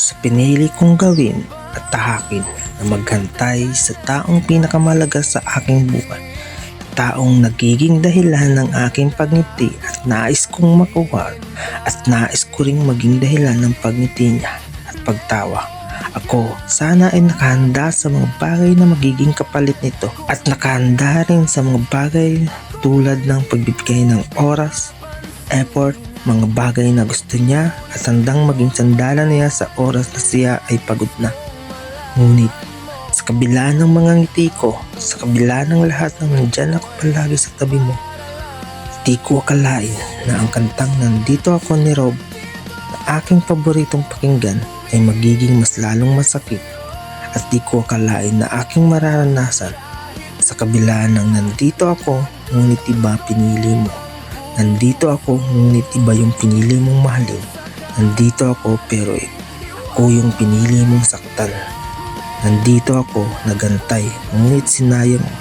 sa pinili kong gawin at tahakin na maghantay sa taong pinakamalaga sa aking buhay. Taong nagiging dahilan ng aking pagngiti at nais kong makuha at nais ko ring maging dahilan ng pagngiti niya at pagtawa. Ako sana ay nakahanda sa mga bagay na magiging kapalit nito at nakahanda rin sa mga bagay tulad ng pagbibigay ng oras, effort, mga bagay na gusto niya at handang maging sandalan niya sa oras na siya ay pagod na. Ngunit sa kabila ng mga ngiti ko, sa kabila ng lahat ng nandyan ako palagi sa tabi mo, di ko akalain na ang kantang Nandito Ako ni Rob na aking paboritong pakinggan ay magiging mas lalong masakit at di ko akalain na aking mararanasan sa kabila ng nandito ako ngunit iba pinili mo. Nandito ako ngunit iba yung pinili mong mahalin. Nandito ako pero ako yung pinili mong saktan. Nandito ako nagantay ngunit sinayang mo.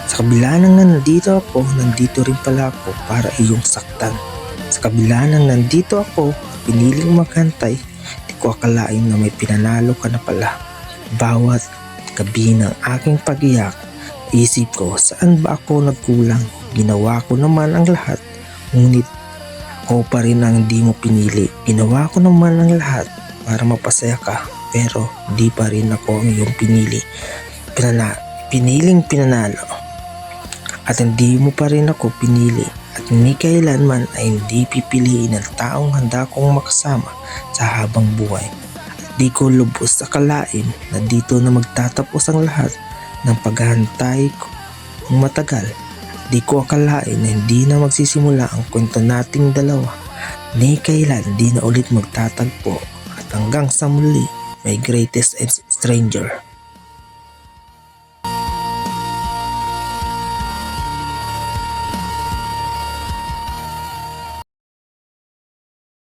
Sa kabila ng nandito ako, nandito rin pala ako para iyong saktan. Sa kabila ng nandito ako, piniling maghantay, di ko akalain na may pinanalo ka na pala. Bawat gabi ng aking pag-iyak, isip ko saan ba ako nagkulang. Ginawa ko naman ang lahat, ngunit ako pa rin ang di mo pinili. Ginawa ko naman ang lahat para mapasaya ka, pero di pa rin ako ang iyong pinili. Piniling pinanalo at hindi mo pa rin ako pinili at ni kailanman ay hindi pipiliin ng taong handa kong makasama sa habang buhay. At di ko lubos akalain na dito na magtatapos ang lahat ng paghahantay kong matagal. Di ko akalain na hindi na magsisimula ang kwento nating dalawa. Ni kailan di na ulit magtatagpo at hanggang sa muli, my greatest stranger.